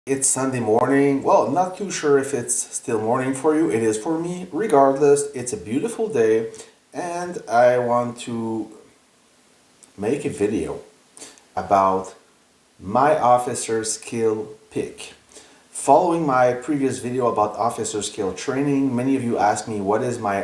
It's Sunday morning. Well, not too sure if it's still morning for you. It is for me. Regardless, it's a beautiful day, and I want to make a video about my officer skill pick. Following my previous video about officer skill training, many of you asked me what is my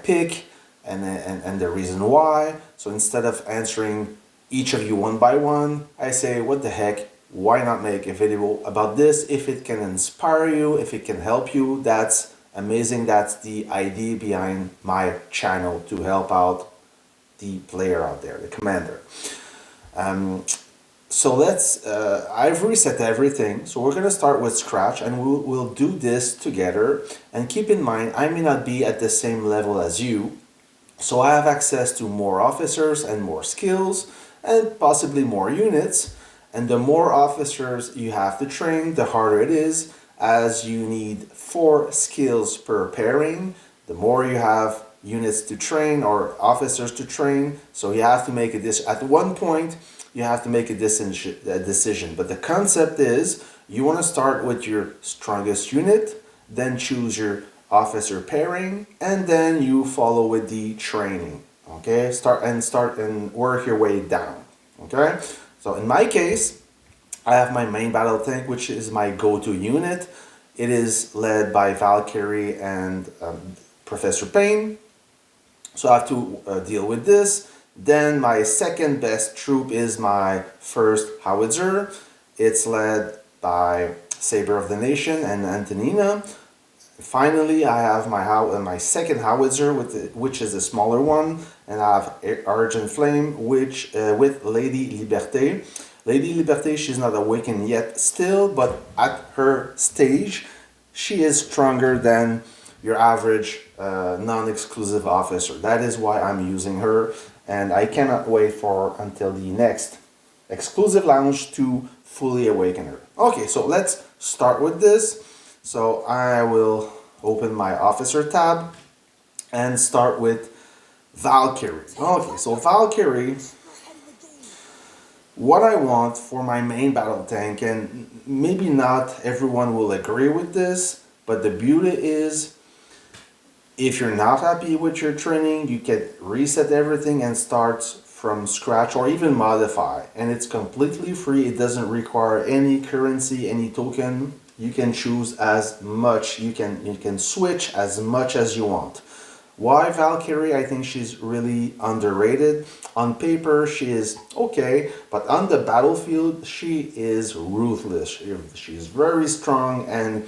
pick, and the reason why. So instead of answering each of you one by one, I say, what the heck? Why not make a video about this? If it can inspire you, if it can help you, that's amazing. That's the idea behind my channel, to help out the player out there, the commander. Um, I've reset everything. So we're gonna start with scratch, and we'll do this together. And keep in mind, I may not be at the same level as you. So I have access to more officers and more skills and possibly more units. And the more officers you have to train, the harder it is, as you need 4 skills per pairing. The more you have units to train or officers to train, so you have to make a decision. At one point, you have to make a decision. But the concept is, you want to start with your strongest unit, then choose your officer pairing, and then you follow with the training. Okay, start and work your way down. Okay, so in my case, I have my main battle tank, which is my go-to unit. It is led by Valkyrie and Professor Payne. So I have to deal with this. Then my second best troop is my first howitzer. It's led by Saber of the Nation and Antonina. Finally, I have my second howitzer, which is a smaller one, and I have Argent Flame, which with Lady Liberté. Lady Liberté, she's not awakened yet still, but at her stage, she is stronger than your average non-exclusive officer. That is why I'm using her, and I cannot wait for until the next exclusive launch to fully awaken her. Okay, so let's start with this. So I will open my officer tab and start with Valkyrie. Okay, so Valkyrie, what I want for my main battle tank, and maybe not everyone will agree with this, but the beauty is, if you're not happy with your training, you can reset everything and start from scratch, or even modify, and it's completely free. It doesn't require any currency, any token. You can choose as much, you can switch as much as you want. Why Valkyrie? I think she's really underrated. On paper, she is okay, but on the battlefield, she is ruthless. She's very strong, and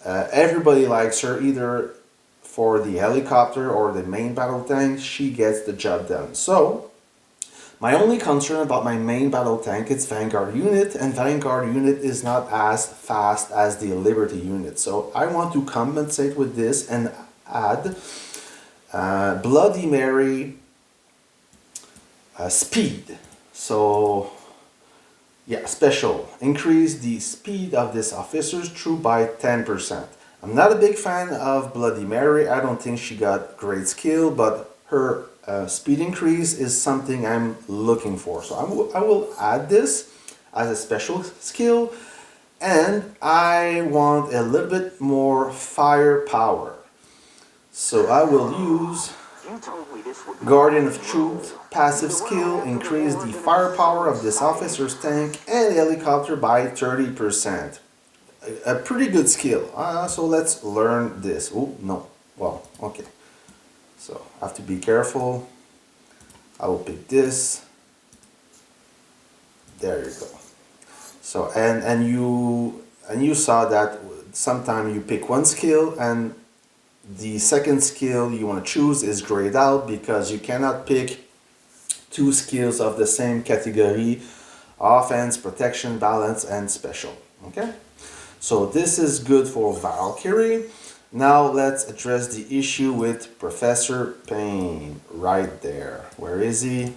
everybody likes her, either for the helicopter or the main battle tank. She gets the job done. So my only concern about my main battle tank is Vanguard unit, and Vanguard unit is not as fast as the Liberty unit. So I want to compensate with this and add Bloody Mary speed. So yeah, special. Increase the speed of this officer's troop by 10%. I'm not a big fan of Bloody Mary. I don't think she got great skill, but her speed increase is something I'm looking for. So I will add this as a special skill, and I want a little bit more firepower. So I will use Guardian of Truth passive skill, increase the firepower of this officer's tank and helicopter by 30%. A pretty good skill. So let's learn this. Oh, no. Well, okay. So I have to be careful. I will pick this. There you go. So and you saw that sometimes you pick one skill, and the second skill you want to choose is grayed out, because you cannot pick 2 skills of the same category: offense, protection, balance, and special. Okay? So this is good for Valkyrie. Now let's address the issue with Professor Payne. Right there. Where is he?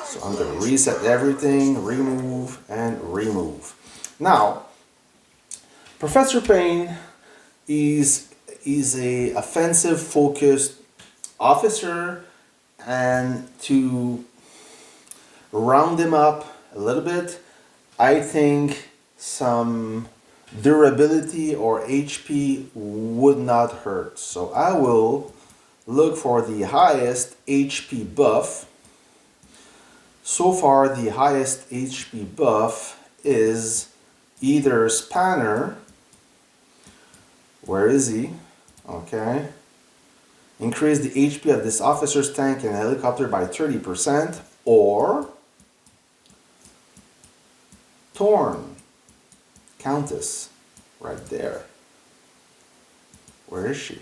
So I'm going to reset everything, remove, and remove. Now, Professor Payne is a offensive focused officer, and to round him up a little bit, I think some durability or HP would not hurt. So I will look for the highest HP buff. So far, the highest HP buff is either Spanner. Where is he? Okay. Increase the HP of this officer's tank and helicopter by 30%. Or Torn. Countess. Right there. Where is she?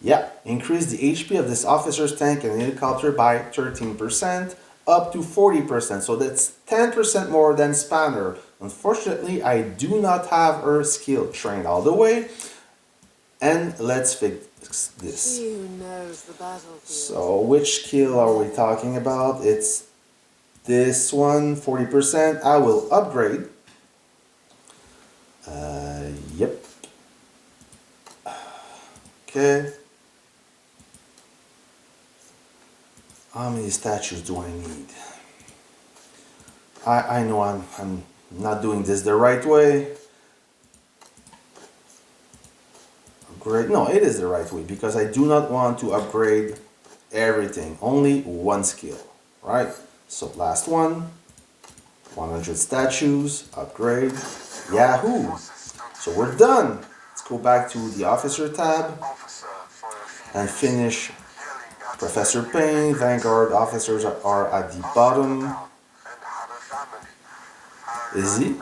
Yeah, increase the HP of this officer's tank and helicopter by 13%, up to 40%. So that's 10% more than Spanner. Unfortunately, I do not have her skill trained all the way. And let's fix this. Who knows the battlefield? So which skill are we talking about? It's this one, 40%. I will upgrade. Yep. Okay. How many statues do I need? I know I'm not doing this the right way. Upgrade. No, it is the right way because I do not want to upgrade everything. Only one skill, right? So last one. 100 statues. Upgrade. Yahoo! So we're done. Let's go back to the officer tab and finish Professor Payne. Vanguard officers are at the bottom. Is he?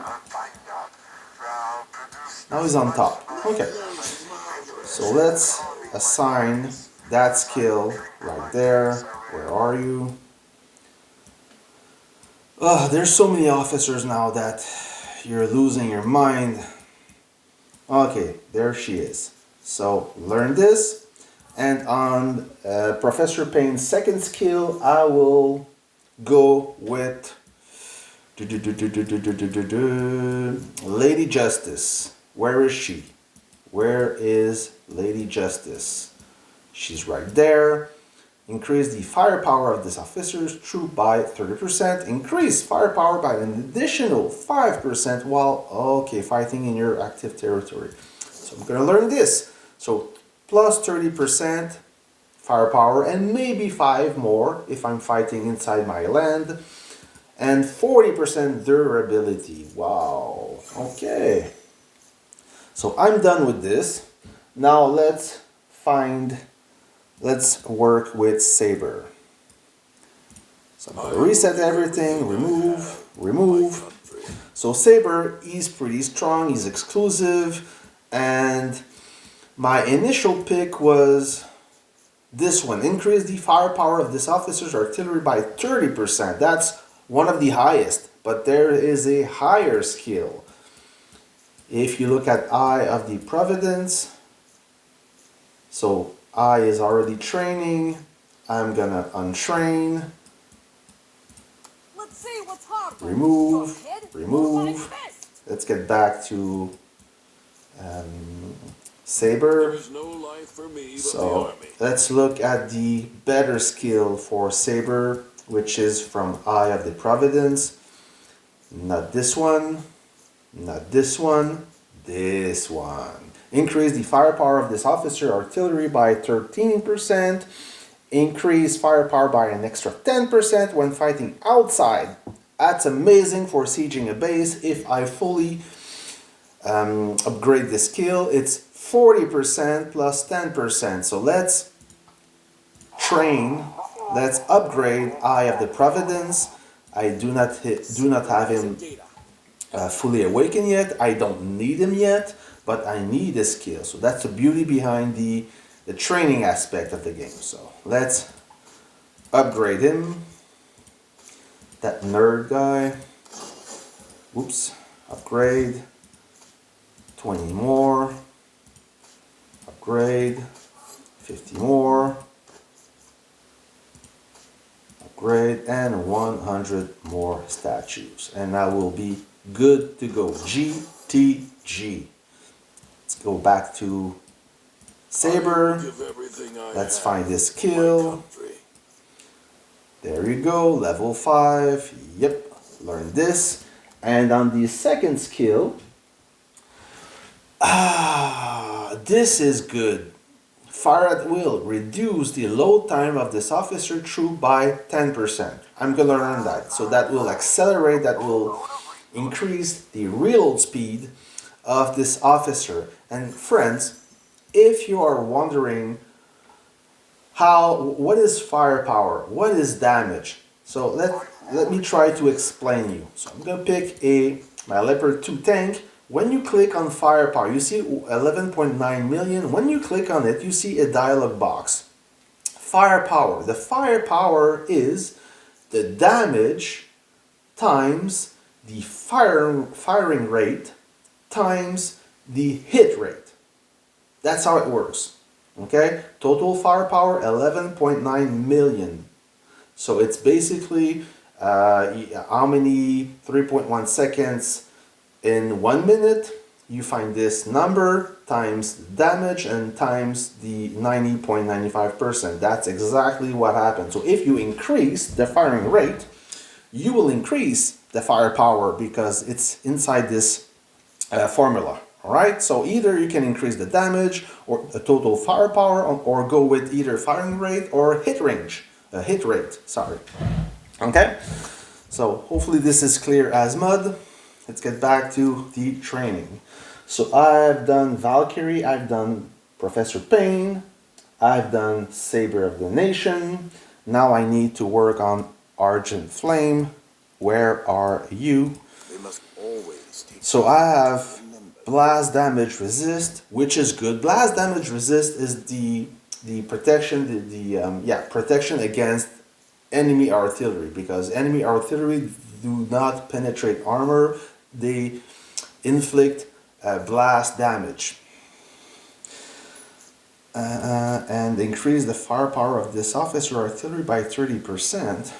Now he's on top. Okay. So let's assign that skill right there. Where are you? Oh, there's so many officers now that you're losing your mind. Okay, there she is. So learn this. And on Professor Payne's second skill, I will go with Lady Justice. Where is she? Where is Lady Justice? She's right there. Increase the firepower of this officer's troop by 30%. Increase firepower by an additional 5% while, fighting in your active territory. So I'm going to learn this. So plus 30% firepower and maybe 5 more if I'm fighting inside my land. And 40% durability. Wow. Okay. So I'm done with this. Now let's work with Saber. So I'm going to reset everything, remove. So Saber is pretty strong, he's exclusive, and my initial pick was this one. Increase the firepower of this officer's artillery by 30%. That's one of the highest, but there is a higher skill. If you look at Eye of the Providence, so Eye is already training. I'm gonna untrain. Let's see what's hard. Remove. Let's get back to Saber. So let's look at the better skill for Saber, which is from Eye of the Providence. Not this one, not this one, this one. Increase the firepower of this officer artillery by 13%. Increase firepower by an extra 10% when fighting outside. That's amazing for sieging a base. If I fully upgrade the skill, it's 40% plus 10%. So let's train. Let's upgrade Eye of the Providence. I do not have him fully awakened yet. I don't need him yet, but I need a skill. So that's the beauty behind the training aspect of the game. So let's upgrade him. That nerd guy. Oops. Upgrade. 20 more. Upgrade. 50 more. Upgrade. And 100 more statues. And I will be good to go. GTG. Let's go back to Saber. Let's find this kill. There you go. Level 5. Yep. Learn this. And on the second skill, this is good. Fire at will. Reduce the load time of this officer troop by 10%. I'm gonna learn that. So that will accelerate, that will increase the reload speed of this officer. And friends, if you are wondering what is firepower, what is damage, so let me try to explain you. So I'm gonna pick my Leopard 2 tank. When you click on firepower, you see 11.9 million. When you click on it, you see a dialog box. Firepower. The firepower is the damage times the firing rate times the hit rate. That's how it works. Okay? Total firepower 11.9 million. So it's basically how many 3.1 seconds in 1 minute. You find this number times the damage and times the 90.95%. That's exactly what happens. So if you increase the firing rate, you will increase the firepower because it's inside this formula. All right, so either you can increase the damage or the total firepower, or go with either firing rate or hit rate. Sorry. Okay, so hopefully this is clear as mud. Let's get back to the training. So I've done Valkyrie, I've done Professor Payne, I've done Saber of the Nation. Now I need to work on Argent Flame. Where are you? They must always take So I have blast damage resist, which is good. Blast damage resist is the protection, protection against enemy artillery, because enemy artillery do not penetrate armor. They inflict blast damage. And increase the firepower of this officer artillery by 30%.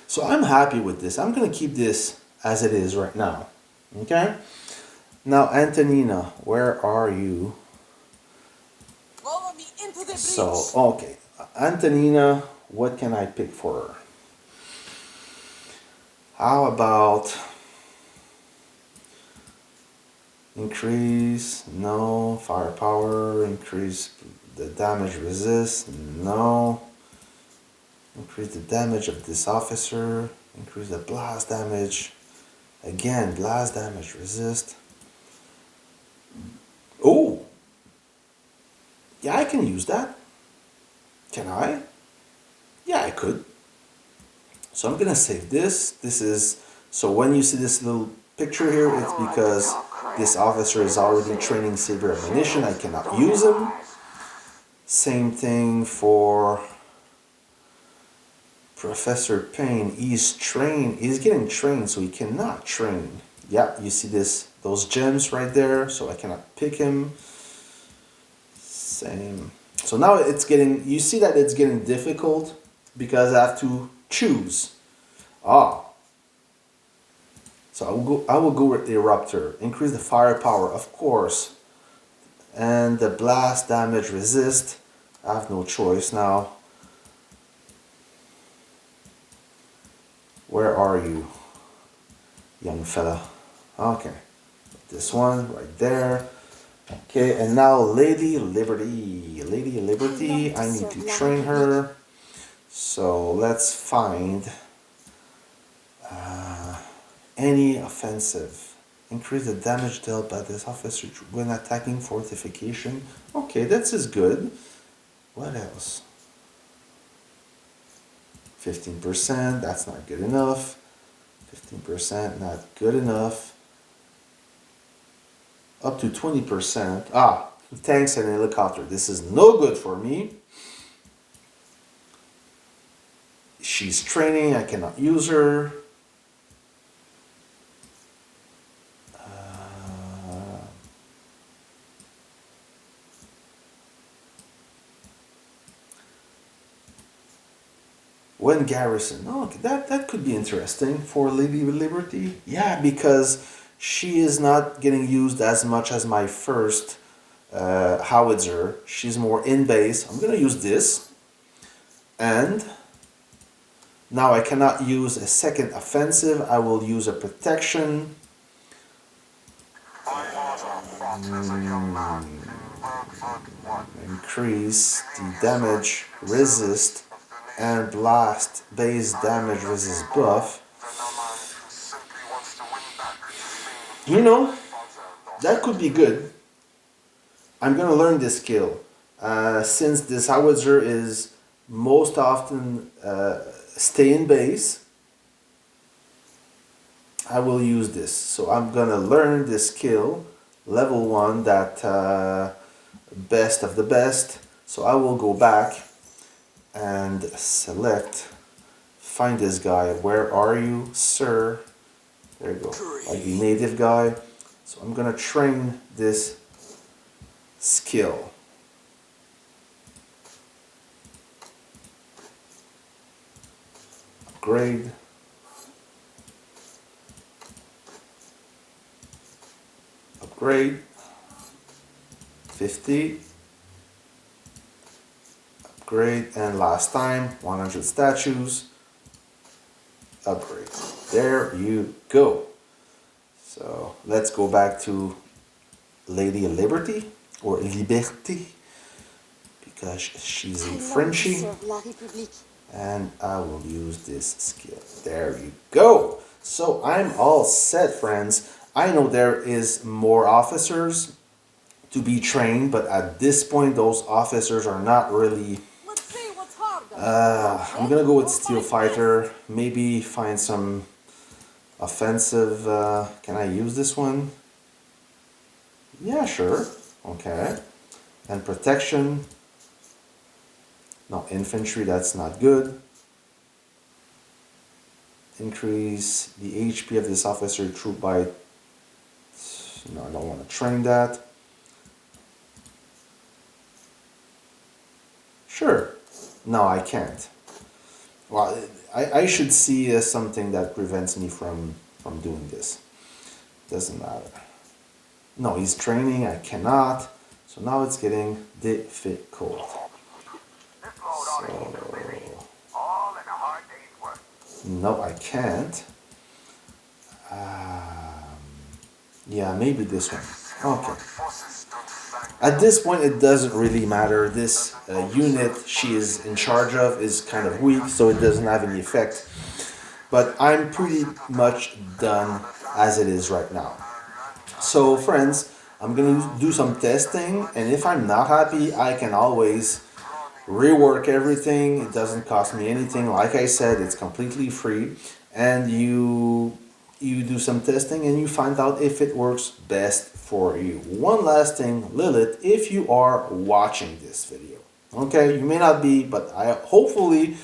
So I'm happy with this. I'm going to keep this as it is right now. Okay? Now, Antonina, where are you? Follow me into the breach. So, okay. Antonina, what can I pick for her? How about increase? No. Firepower. Increase the damage resist? No. Increase the damage of this officer. Increase the blast damage. Again, blast damage resist. Oh! Yeah, I can use that. Can I? Yeah, I could. So I'm gonna save this. So when you see this little picture here, it's because this officer is already training Saber ammunition. I cannot use him. Same thing for Professor Payne. He's getting trained, so he cannot train. Yeah, you see those gems right there, so I cannot pick him. Same. So now you see that it's getting difficult because I have to choose. So I will go with the Eruptor. Increase the firepower, of course. And the blast damage resist. I have no choice now. Where are you, young fella? Okay. This one right there. Okay, and now Lady Liberty. Lady Liberty, I need to train her. So let's find any offensive. Increase the damage dealt by this officer when attacking fortification. Okay, that's as good. What else? 15%, that's not good enough. 15%, not good enough. Up to 20%. Tanks and helicopter. This is no good for me. She's training, I cannot use her. When garrison. Okay, that could be interesting for Lady Liberty. Yeah, because she is not getting used as much as my first howitzer. She's more in base. I'm gonna use this. And now I cannot use a second offensive. I will use a protection. Increase the damage resist and blast base damage resist buff. You know, that could be good. I'm gonna learn this skill. Since this howitzer is most often stay in base, I will use this. So I'm gonna learn this skill, level 1, that best of the best. So I will go back and select, find this guy. Where are you, sir? There you go, like the native guy. So I'm gonna train this skill. Upgrade. Upgrade. 50. Upgrade, and last time 100 statues. Upgrade. There you go. So let's go back to Lady Liberty, or Liberté, because she's in Frenchy. And I will use this skill. There you go. So I'm all set, friends. I know there is more officers to be trained, but at this point those officers are not really... Let's see what's hard. I'm gonna go with Steel Fighter. Maybe find some offensive... can I use this one? Yeah, sure. Okay. And protection. No, infantry, that's not good. Increase the HP of this officer troop by... No, I don't want to train that. Sure. No, I can't. Well, I should see something that prevents me from doing this. Doesn't matter. No, he's training, I cannot. So now it's getting difficult. So, no, I can't. Yeah, maybe this one. Okay. At this point, it doesn't really matter. This unit she is in charge of is kind of weak, so it doesn't have any effect. But I'm pretty much done as it is right now. So, friends, I'm going to do some testing, and if I'm not happy, I can always rework everything. It doesn't cost me anything. Like I said, it's completely free, and you do some testing and you find out if it works best for you. One last thing, Lilith, if you are watching this video, okay, you may not be, but hopefully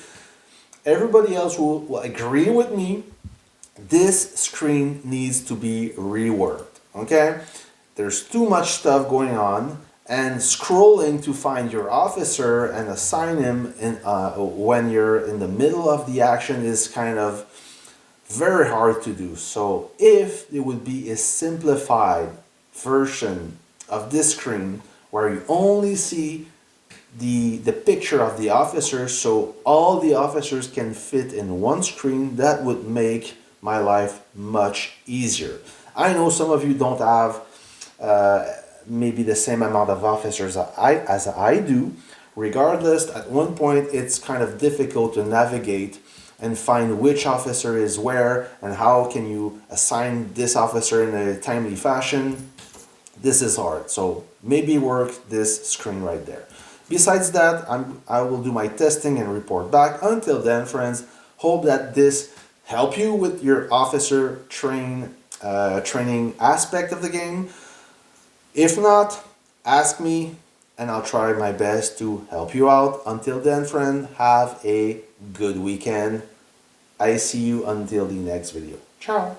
everybody else will agree with me. This screen needs to be reworked, okay? There's too much stuff going on, and scrolling to find your officer and assign him when you're in the middle of the action is kind of very hard to do. So if there would be a simplified version of this screen where you only see the picture of the officers, so all the officers can fit in one screen, that would make my life much easier. I know some of you don't have maybe the same amount of officers as I do. Regardless, at one point it's kind of difficult to navigate and find which officer is where and how can you assign this officer in a timely fashion. This is hard, so maybe work this screen right there. Besides that, I will do my testing and report back. Until then, friends, hope that this help you with your officer training aspect of the game. If not, ask me and I'll try my best to help you out. Until then, friend, have a good weekend. I see you until the next video. Ciao.